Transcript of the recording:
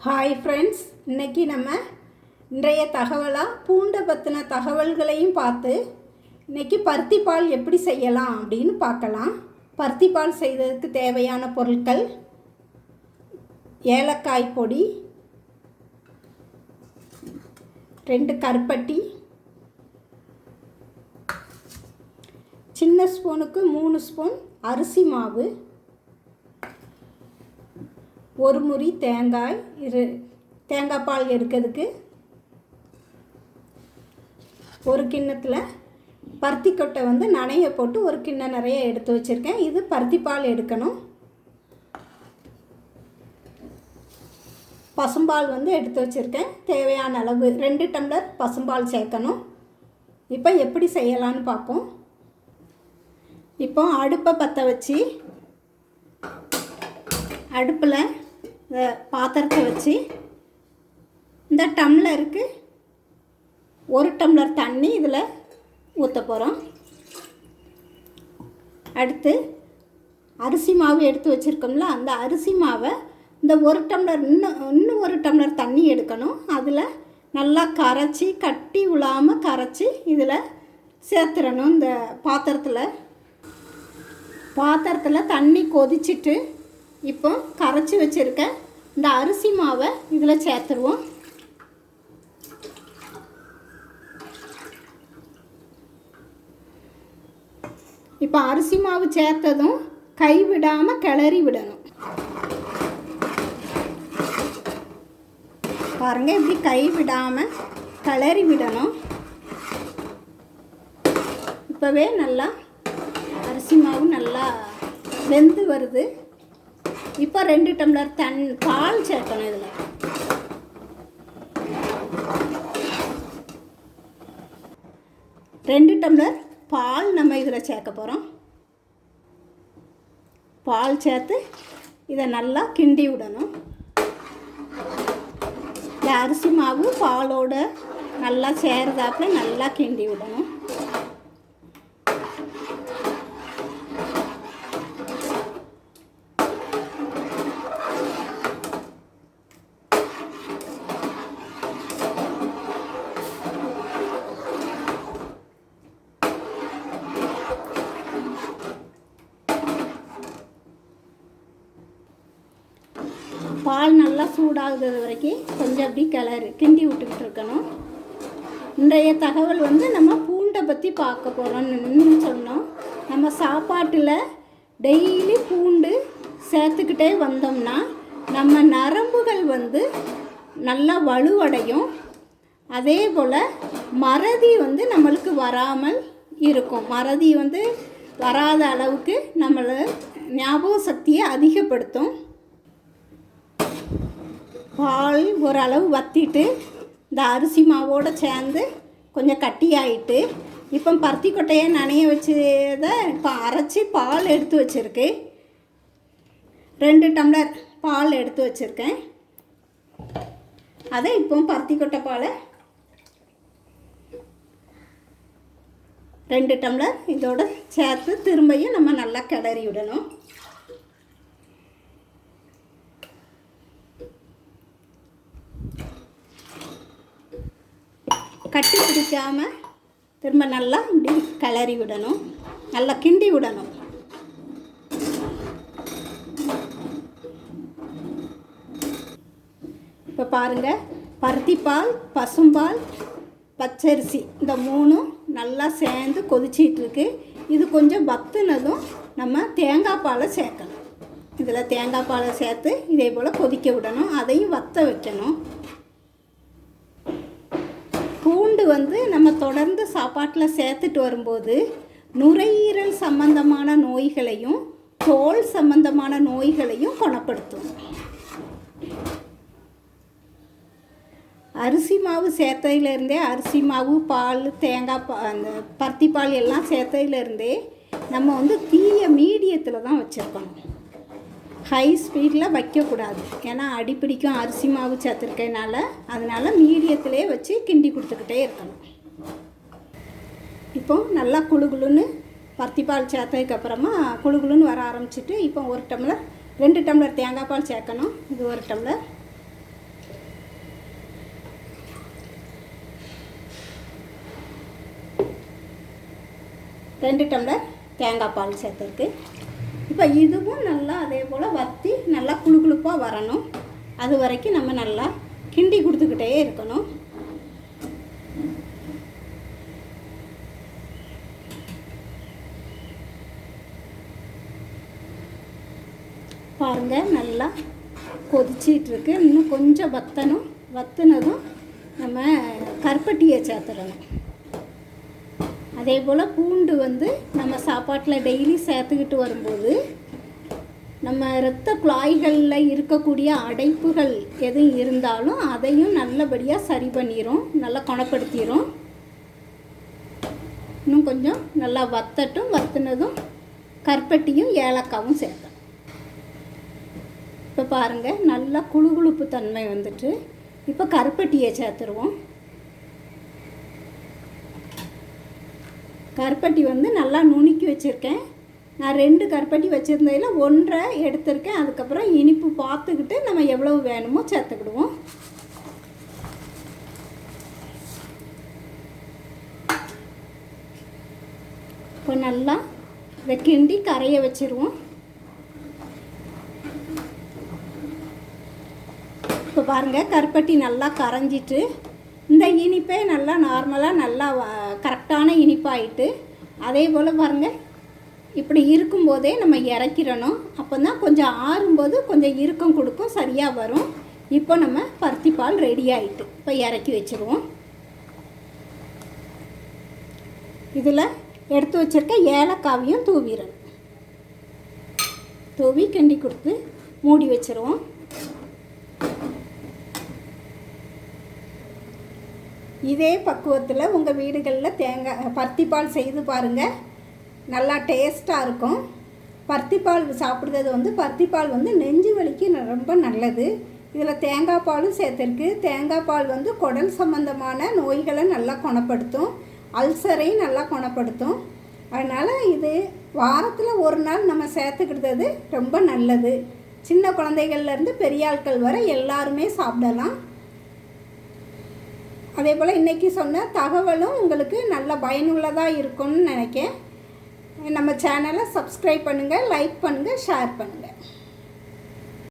Hi friends, இன்றைக்கி நம்ம இன்றைய தகவலாக பூண்டை பற்றின தகவல்களையும் பார்த்து இன்றைக்கி பருத்திப்பால் எப்படி செய்யலாம் அப்படின்னு பார்க்கலாம். பருத்திப்பால் செய்வதற்கு தேவையான பொருட்கள்: ஏலக்காய் பொடி, 2 கருப்பட்டி, சின்ன ஸ்பூனுக்கு 3 ஸ்பூன் அரிசி மாவு, 1 முறி தேங்காய், தேங்காய் பால் எடுக்கிறதுக்கு ஒரு கிண்ணத்தில் பருத்தி கொட்டை நனைய போட்டு ஒரு கிண்ணம் நிறைய எடுத்து வச்சுருக்கேன். இது பருத்தி பால் எடுக்கணும். பசும்பால் எடுத்து வச்சுருக்கேன். தேவையான அளவு 2 டம்ளர் பசும்பால் சேர்க்கணும். இப்போ எப்படி செய்யலான்னு பார்ப்போம். இப்போ அடுப்பை பற்ற வச்சு அடுப்பில் பாத்திரத்தை வச்சு இந்த டம்ளருக்கு 1 டம்ளர் தண்ணி இதில் ஊற்ற போகிறோம். அடுத்து அரிசி மாவு எடுத்து வச்சுருக்கோம்ல, அந்த அரிசி மாவை இந்த 1 டம்ளர் இன்னும் 1 டம்ளர் தண்ணி எடுக்கணும். அதில் நல்லா கரைச்சி, கட்டி விழாமல் கரைச்சி இதில் சேர்த்துடணும். இந்த பாத்திரத்தில் தண்ணி கொதிச்சிட்டு இப்போ கரைச்சி வச்சுருக்க இந்த அரிசி மாவை இதில் சேர்த்துருவோம். இப்போ அரிசி மாவு சேர்த்ததும் கைவிடாமல் கிளறி விடணும். பாருங்கள், இப்படி கைவிடாமல் கிளறி விடணும். இப்போவே நல்லா அரிசி மாவு நல்லா வெந்து வருது. இப்போ 2 டம்ளர் பால் சேர்க்கணும். இதில் ரெண்டு டம்ளர் பால் நம்ம இதில் சேர்க்க போகிறோம். பால் சேர்த்து இதை நல்லா கிண்டி விடணும். இந்த அரிசி மாவு பாலோட நல்லா சேர்றதாப்புல நல்லா கிண்டி விடணும். பால் நல்லா சூடாகுது வரைக்கும் கொஞ்சம் அப்படி கிண்டி விட்டுக்கிட்டு இருக்கணும். இன்றைய தகவல் நம்ம பூண்டை பற்றி பார்க்க போகிறோம்னு சொன்னோம். நம்ம சாப்பாட்டில் டெய்லி பூண்டு சேர்த்துக்கிட்டே வந்தோம்னா நம்ம நரம்புகள் நல்லா வலுவடையும். அதே போல் மறதி நம்மளுக்கு வராமல் இருக்கும். மறதி வராத அளவுக்கு நம்மளை ஞாபக சக்தியை அதிகப்படுத்தும். பால் ஓரளவு வற்றிட்டு இந்த அரிசி மாவோடு சேர்ந்து கொஞ்சம் கட்டியாயிட்டு இப்போ பருத்தி கொட்டையை நனைய வச்சதை இப்போ அரைச்சி பால் எடுத்து வச்சுருக்கு. 2 டம்ளர் பால் எடுத்து வச்சுருக்கேன். அதை இப்போ பருத்தி கொட்டை பாலை 2 டம்ளர் இதோடு சேர்த்து திரும்பியும் நம்ம நல்லா கிளறி விடணும். கட்டி பிடிக்காமல் திரும்ப நல்லா இப்படி கிளறி விடணும். நல்லா கிண்டி விடணும். இப்போ பாருங்கள், பருத்திப்பால், பசும்பால், பச்சரிசி இந்த 3 நல்லா சேர்ந்து கொதிச்சிட்ருக்கு. இது கொஞ்சம் வத்துனதும் நம்ம தேங்காய் பாலை சேர்க்கணும். இதில் தேங்காய் பாலை சேர்த்து இதே போல் கொதிக்க விடணும். அதையும் வத்த வைக்கணும். பூண்டு நம்ம தொடர்ந்து சாப்பாட்டில் சேர்த்துட்டு வரும்போது நுரையீரல் சம்பந்தமான நோய்களையும் தோல் சம்பந்தமான நோய்களையும் குணப்படுத்தும். அரிசி மாவு சேர்த்ததுலேருந்தே, அரிசி மாவு, பால், தேங்காய் அந்த பருத்தி பால் எல்லாம் சேர்த்ததுலேருந்தே நம்ம தீய மீடியத்தில் தான் வச்சுருக்கணும். ஹை ஸ்பீடில் வைக்கக்கூடாது. ஏன்னா அடிப்பிடிக்கும் அரிசி மாவு சேர்த்துருக்கனால. அதனால் மீடியத்திலே வச்சு கிண்டி கொடுத்துக்கிட்டே இருக்கணும். இப்போ நல்லா குளுகுளுன்னு பருத்தி பால் சேர்த்ததுக்கப்புறமா குளுகுளுன்னு வர ஆரம்பிச்சிட்டு இப்போ 1 டம்ளர் 2 டம்ளர் தேங்காய் பால் சேர்க்கணும். இது 1 டம்ளர். 2 டம்ளர் தேங்காய் பால் சேர்த்துருக்கு. இப்போ இதுவும் நல்லா அதே போல் வற்றி நல்லா குளுகுளுப்பாக வரணும். அது வரைக்கும் நம்ம நல்லா கிண்டி கொடுத்துக்கிட்டே இருக்கணும். பாருங்கள், நல்லா கொதிச்சிட்ருக்கு. இன்னும் கொஞ்சம் வற்றணும். வற்றினதும் நம்ம கருப்பட்டியை சேர்த்துடணும். அதே போல் பூண்டு நம்ம சாப்பாட்டில் டெய்லி சேர்த்துக்கிட்டு வரும்போது நம்ம இரத்த குழாய்களில் இருக்கக்கூடிய அடைப்புகள் எதுவும் இருந்தாலும் அதையும் நல்லபடியாக சரி பண்ணிடும், நல்லா குணப்படுத்திடும். இன்னும் கொஞ்சம் நல்லா வற்றட்டும். வற்றினதும் கருப்பட்டியும் ஏலக்காவும் சேர்த்தோம். இப்போ பாருங்கள், நல்லா குளுகுளுப்பு தன்மை வந்துட்டு இப்போ கருப்பட்டியை சேர்த்துருவோம். கருப்பட்டி நல்லா நுணுக்கி வச்சுருக்கேன். நான் 2 கருப்பட்டி வச்சுருந்ததில் 1 எடுத்திருக்கேன். அதுக்கப்புறம் இனிப்பு பார்த்துக்கிட்டு நம்ம எவ்வளவு வேணுமோ சேர்த்துக்கிடுவோம். இப்போ நல்லா இதை கிண்டி கரைய வச்சுருவோம். இப்போ பாருங்கள், கருப்பட்டி நல்லா கரைஞ்சிட்டு இந்த இனிப்பே நல்லா நார்மலாக நல்லா கரெக்டான இனிப்பாயிட்டு. அதே போல் பாருங்கள், இப்படி இருக்கும்போதே நம்ம இறக்கிடணும். அப்போ தான் கொஞ்சம் ஆறும்போது கொஞ்சம் இறுக்கம் கொடுக்கும், சரியாக வரும். இப்போ நம்ம பருத்திப்பால் ரெடி ஆகிட்டு இப்போ இறக்கி வச்சுருவோம். இதில் எடுத்து வச்சுருக்க ஏலக்காவையும் தூவிடணும். தூவி கிண்டி கொடுத்து மூடி வச்சுருவோம். இதே பக்குவத்தில் உங்கள் வீடுகளில் பருத்திப்பால் செய்து பாருங்கள், நல்லா டேஸ்ட்டாக இருக்கும். பருத்திப்பால் சாப்பிட்றது பருத்திப்பால் நெஞ்சு வலிக்கு ரொம்ப நல்லது. இதில் தேங்காய் பாலும் சேர்த்துருக்கு. தேங்காய் பால் குடல் சம்பந்தமான நோய்களை நல்லா குணப்படுத்தும், அல்சரையும் நல்லா குணப்படுத்தும். அதனால் இது வாரத்தில் 1 நாள் நம்ம சேர்த்துக்கிட்டது ரொம்ப நல்லது. சின்ன குழந்தைகள்லேருந்து பெரிய ஆட்கள் வரை எல்லாருமே சாப்பிடலாம். அதே போல் இன்றைக்கி சொன்ன தகவலும் உங்களுக்கு நல்ல பயனுள்ளதாக இருக்கும்னு நினைக்கிறேன். நம்ம சேனலை சப்ஸ்கிரைப் பண்ணுங்கள், லைக் பண்ணுங்கள், ஷேர் பண்ணுங்கள்.